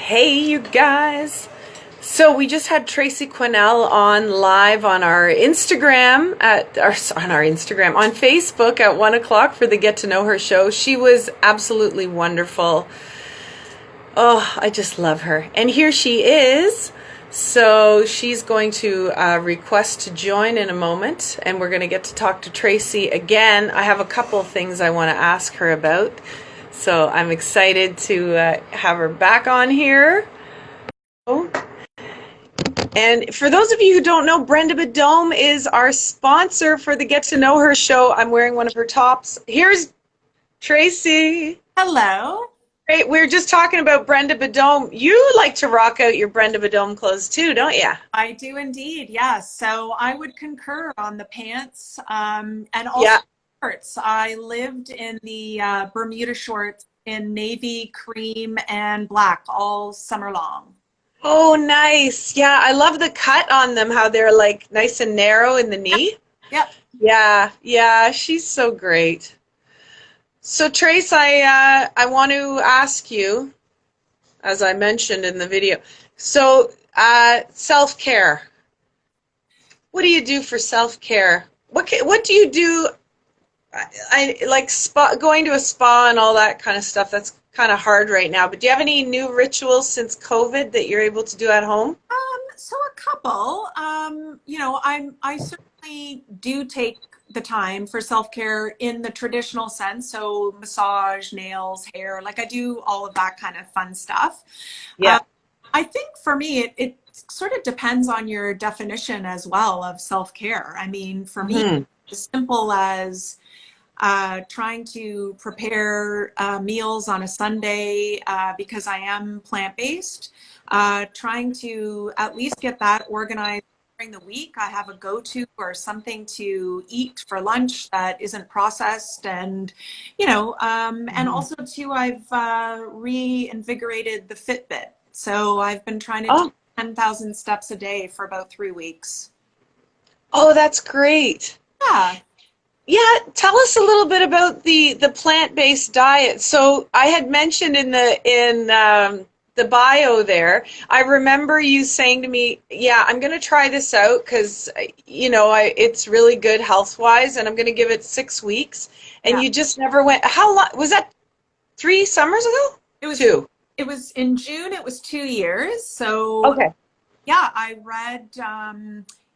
Hey, you guys. So we just had Tracey Quennell on live on our Instagram on Facebook at 1 o'clock for the Get to Know Her show. She was absolutely wonderful. Oh, I just love her. And here she is. So she's going to request to join in a moment, and we're going to get to talk to Tracey again. I have a couple of things I want to ask her about. So I'm excited to have her back on here. And for those of you who don't know, Brenda Badome is our sponsor for the Get to Know Her show. I'm wearing one of her tops. Here's Tracey. Hello. Great. We were just talking about Brenda Badome. You like to rock out your Brenda Badome clothes too, don't you? I do indeed, yes. So I would concur on the pants and also Yeah. shorts. I lived in the Bermuda shorts in navy, cream, and black all summer long. Oh, nice. Yeah, I love the cut on them, how they're like nice and narrow in the knee. Yep. Yeah, she's so great. So Trace, I want to ask you, as I mentioned in the video, so self-care. What do you do for self-care? What do you do? I like going to a spa and all that kind of stuff. That's kind of hard right now. But do you have any new rituals since COVID that you're able to do at home? So a couple, I certainly do take the time for self-care in the traditional sense. So massage, nails, hair, like I do all of that kind of fun stuff. Yeah. I think for me, it sort of depends on your definition as well of self-care. I mean, for me, Hmm. as simple as trying to prepare meals on a Sunday because I am plant-based, trying to at least get that organized during the week. I have a go-to or something to eat for lunch that isn't processed, and and also too, I've reinvigorated the Fitbit. So I've been trying to do Oh, 10,000 steps a day for about 3 weeks. oh, that's great. Yeah. Yeah, tell us a little bit about the plant-based diet. So I had mentioned in the bio there, I remember you saying to me, "Yeah, I'm going to try this out because it's really good health-wise, and I'm going to give it 6 weeks." And Yeah. you just never went. How long was that? 3 summers ago? It was Two. it was in June, it was 2 years. So Okay. yeah, I read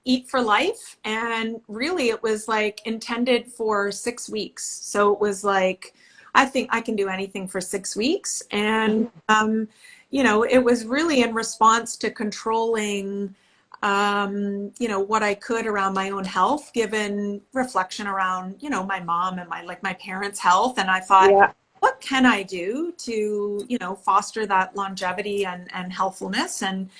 Eat for Life, and really it was like intended for 6 weeks. So it was like, I think I can do anything for 6 weeks. And it was really in response to controlling what I could around my own health, given reflection around, my mom and my parents' health. And I thought, Yeah. what can I do to, foster that longevity and healthfulness? And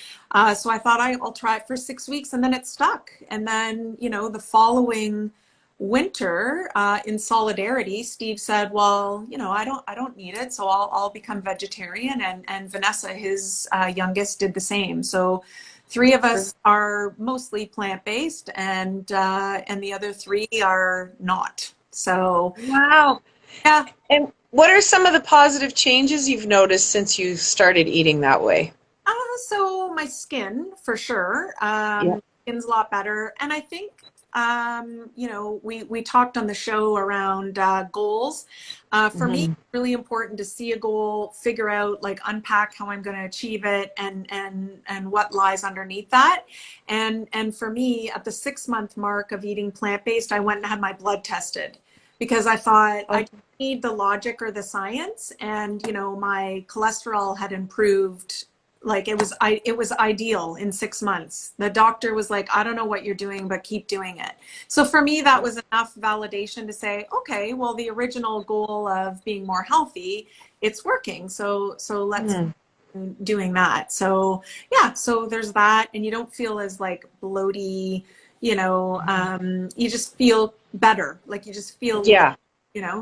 so I thought I'll try it for 6 weeks, and then it stuck. And then, the following winter, in solidarity, Steve said, well, I don't need it. So I'll become vegetarian. And Vanessa, his youngest, did the same. So three of us are mostly plant-based, and the other three are not. So Wow. yeah. And what are some of the positive changes you've noticed since you started eating that way? So my skin, for sure. Yeah. Skin's a lot better. And I think, we talked on the show around goals. For me, Hmm. it's really important to see a goal, figure out, like, unpack how I'm going to achieve it, and what lies underneath that. And for me, at the 6 month mark of eating plant-based, I went and had my blood tested because I thought I Oh, didn't need the logic or the science. And, my cholesterol had improved, like it was ideal in 6 months. The doctor was like, I don't know what you're doing, but keep doing it. So for me, that was enough validation to say, okay, well, the original goal of being more healthy, it's working. So let's hmm. doing that. So yeah, so there's that, and you don't feel as like bloaty, you just feel better. Like you just feel, Yeah.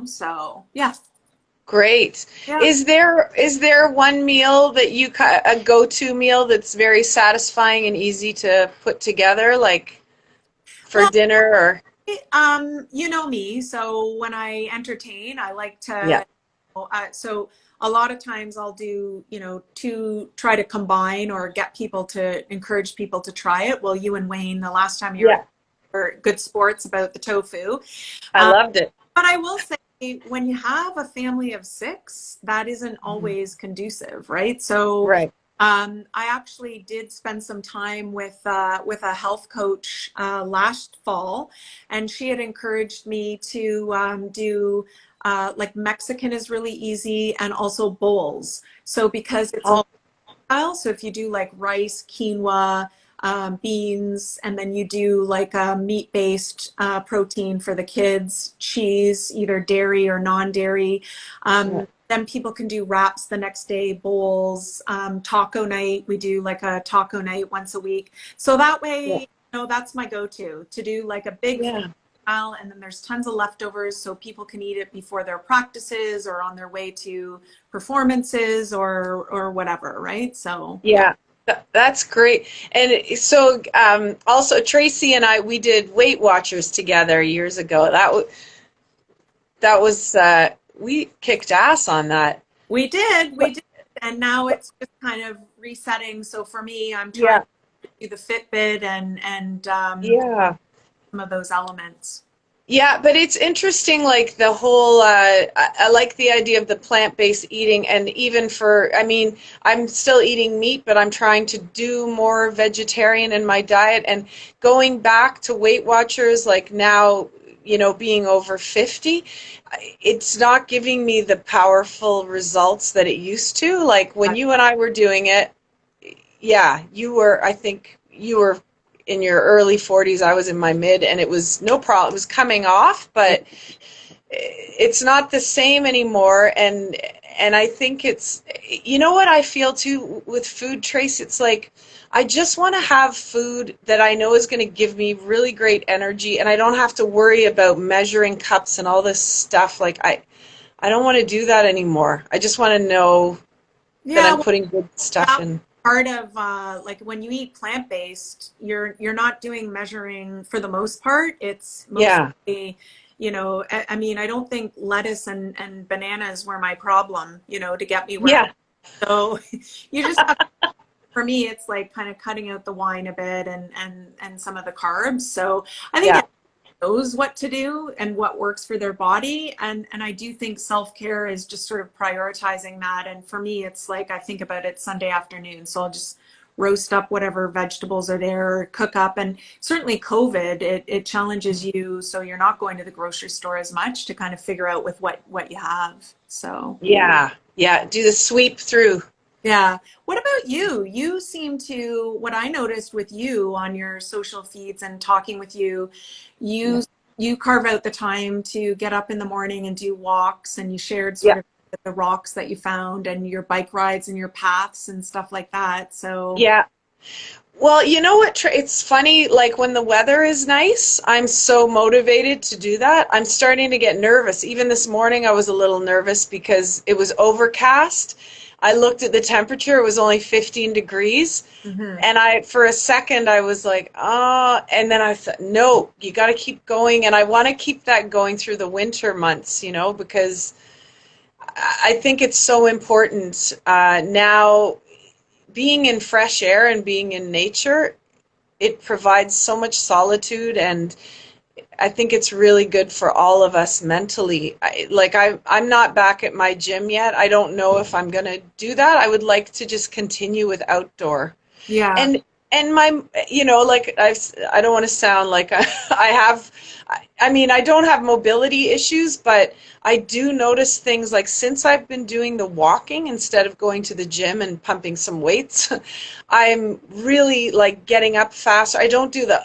so yeah. Great. Yeah. Is there one meal that a go-to meal that's very satisfying and easy to put together, like for Well, dinner or? you know me. So when I entertain, I like Yeah. to. So a lot of times I'll do, to try to combine or get people to encourage people to try it. Well, you and Wayne, the last time you Yeah, were good sports about the tofu. I loved it. But I will say, when you have a family of six, that isn't Mhm. always conducive, right? So Right. I actually did spend some time with a health coach last fall, and she had encouraged me to do like Mexican is really easy, and also bowls. So because it's Oh, multi, so if you do like rice, quinoa, beans, and then you do like a meat-based protein for the kids, cheese, either dairy or non-dairy. yeah. Then people can do wraps the next day, bowls, taco night. We do like a taco night once a week. So that Yeah. way, that's my go-to to do like a big Yeah. meal, and then there's tons of leftovers so people can eat it before their practices or on their way to performances or whatever, right? So yeah. Yeah, that's great. And so, also Tracy and I, we did Weight Watchers together years ago. That was we kicked ass on that. We did, and now it's just kind of resetting. So for me, I'm trying Yeah, to do the Fitbit and yeah. some of those elements. Yeah, but it's interesting, like the whole, I like the idea of the plant-based eating, and even for, I mean, I'm still eating meat, but I'm trying to do more vegetarian in my diet, and going back to Weight Watchers, like now, being over 50, it's not giving me the powerful results that it used to. Like when you and I were doing it, yeah, I think you were in your early 40s, I was in my mid, and it was no problem. It was coming off, Yeah, but it's not the same anymore. And I think it's, what I feel too with food, Trace, it's like I just want to have food that I know is going to give me really great energy, and I don't have to worry about measuring cups and all this stuff. Like I don't want to do that anymore. I just want to know that yeah. I'm Well, putting good stuff that in. part of like when you eat plant-based, you're not doing measuring for the most part. It's Yeah. mostly, I mean, I don't think lettuce and bananas were my problem, to get me where. Yeah. So you just have, for me, it's like kind of cutting out the wine a bit and some of the carbs. So I think Yeah. it knows what to do and what works for their body. And I do think self-care is just sort of prioritizing that. And for me, it's like I think about it Sunday afternoon. So I'll just roast up whatever vegetables are there, cook up. And certainly COVID, it challenges you so you're not going to the grocery store as much to kind of figure out with what you have. So Yeah. Yeah. Do the sweep through. yeah. What about you? You seem to, what I noticed with you on your social feeds and talking with you, Yeah. you you carve out the time to get up in the morning and do walks, and you shared sort Yeah. of the rocks that you found and your bike rides and your paths and stuff like that. So Yeah. Well, you know what? It's funny, like when the weather is nice, I'm so motivated to do that. I'm starting to get nervous. Even this morning, I was a little nervous because it was overcast. I looked at the temperature, it was only 15 degrees. mhm. And for a second, I was like, oh, and then I thought, no, you got to keep going. And I want to keep that going through the winter months, because I think it's so important now being in fresh air and being in nature. It provides so much solitude, and I think it's really good for all of us mentally. I'm not back at my gym yet. I don't know if I'm going to do that. I would like to just continue with outdoor. Yeah. And my, like I don't want to sound like I have, I mean, I don't have mobility issues, but I do notice things like since I've been doing the walking instead of going to the gym and pumping some weights, I'm really like getting up faster. I don't do the,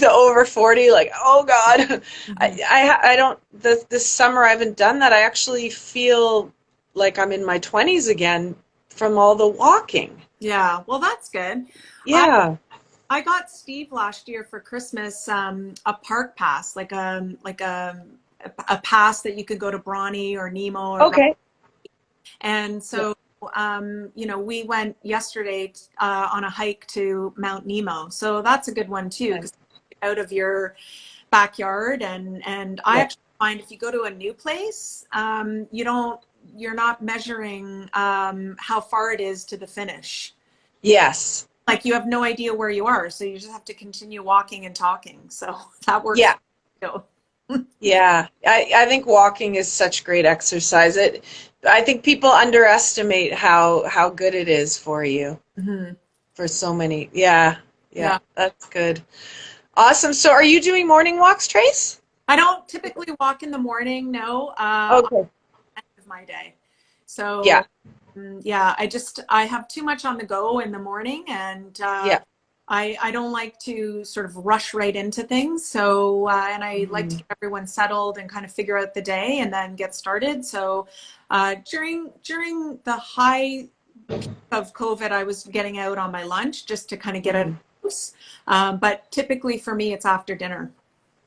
the over 40, like, oh God. Mhm. I don't, this summer I haven't done that. I actually feel like I'm in my 20s again from all the walking. Yeah. Well, that's good. I Yeah. I got Steve last year for Christmas a park pass, like a pass that you could go to Bronny or Nemo or Okay. and Yeah. so we went yesterday on a hike to Mount Nemo. So that's a good one too, Nice. because out of your backyard and I Yeah. actually find if you go to a new place, you don't you're not measuring how far it is to the finish. Yes. Like you have no idea where you are, so you just have to continue walking and talking. So that works Yeah. too. Yeah. I think walking is such great exercise. I think people underestimate how good it is for you Mhm. for so many. Yeah. Yeah. Yeah. That's good. Awesome. So are you doing morning walks, Trace? I don't typically walk in the morning, no, on Okay. the end of my day. Yeah. So yeah, I have too much on the go in the morning, and Yeah. I don't like to sort of rush right into things. So and I like to Mhm. get everyone settled and kind of figure out the day and then get started. So during the high of COVID, I was getting out on my lunch just to kind of get out of Mhm. the house. But typically for me, it's after dinner.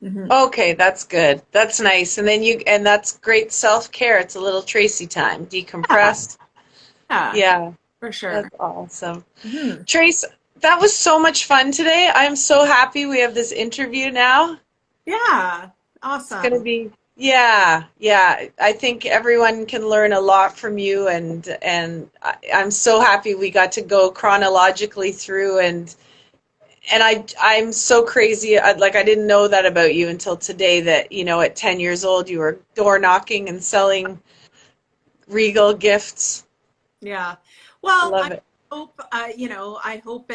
Hmm. Okay, that's good. That's nice. And that's great self-care. It's a little Tracy time. Yeah, Decompress. yeah, Yeah, for that's sure. awesome. Hmm. Trace, that was so much fun today. I'm so happy we have this interview now. Yeah, It's gonna awesome. be, yeah, yeah. I think everyone can learn a lot from you, and I'm so happy we got to go chronologically through, and I'm so crazy. Like I didn't know that about you until today, that at 10 years old you were door knocking and selling Regal gifts. Yeah. I Well, I love it. hope, I hope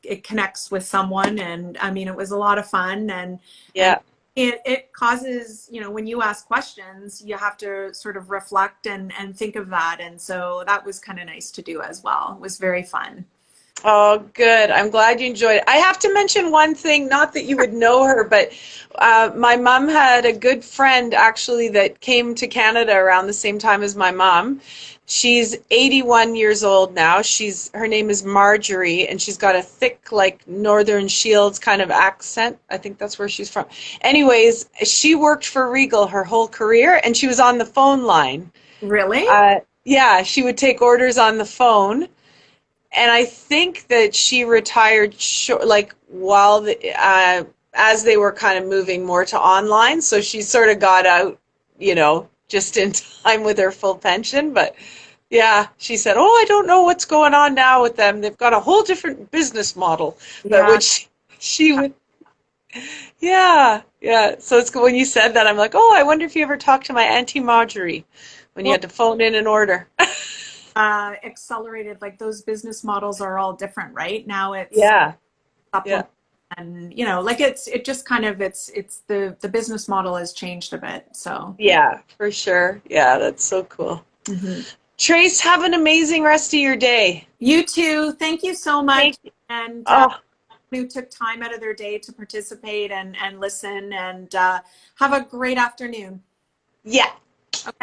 it connects with someone. And I mean, it was a lot of fun, and Yeah. it causes, when you ask questions, you have to sort of reflect and think of that. And so that was kind of nice to do as well. It was very fun. Oh, good. I'm glad you enjoyed it. I have to mention one thing, not that you would know her, but my mom had a good friend actually that came to Canada around the same time as my mom. She's 81 years old now. Her name is Marjorie, and she's got a thick, like Northern Shields kind of accent. I think that's where she's from. Anyways, she worked for Regal her whole career, and she was on the phone line. Really? Yeah, she would take orders on the phone, and I think that she retired like while as they were kind of moving more to online, so she sort of got out, just in time with her full pension. But yeah, she said, "Oh, I don't know what's going on now with them. They've got a whole different business model." But Yeah. which she would, yeah, yeah. So it's when you said that, I'm like, "Oh, I wonder if you ever talked to my Auntie Marjorie when you Well, had to phone in an order." accelerated, like those business models are all different, right? Now it's Yeah, yeah. supplement, and like it just kind of it's the business model has changed a bit. So Yeah, for sure. Yeah, that's so cool. mhm. Trace, have an amazing rest of your day. You too, thank you so much. Thank you. And Oh, who took time out of their day to participate and listen, and have a great afternoon. yeah.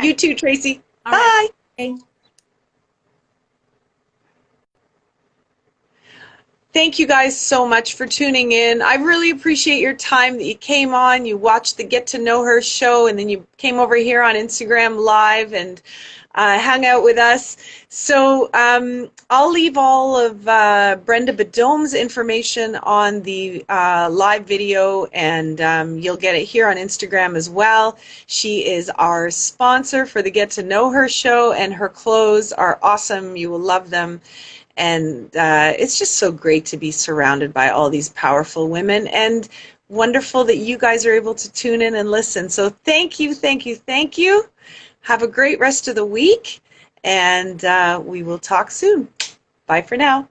You Okay. too, Tracy. All right. Bye. Bye. Thank you guys so much for tuning in. I really appreciate your time that you came on, you watched the Get to Know Her show, and then you came over here on Instagram Live and hung out with us. So I'll leave all of Brenda Bedome's information on the live video, and you'll get it here on Instagram as well. She is our sponsor for the Get to Know Her show, and her clothes are awesome. You will love them. And it's just so great to be surrounded by all these powerful women, and wonderful that you guys are able to tune in and listen. So thank you, thank you, thank you. Have a great rest of the week, and we will talk soon. Bye for now.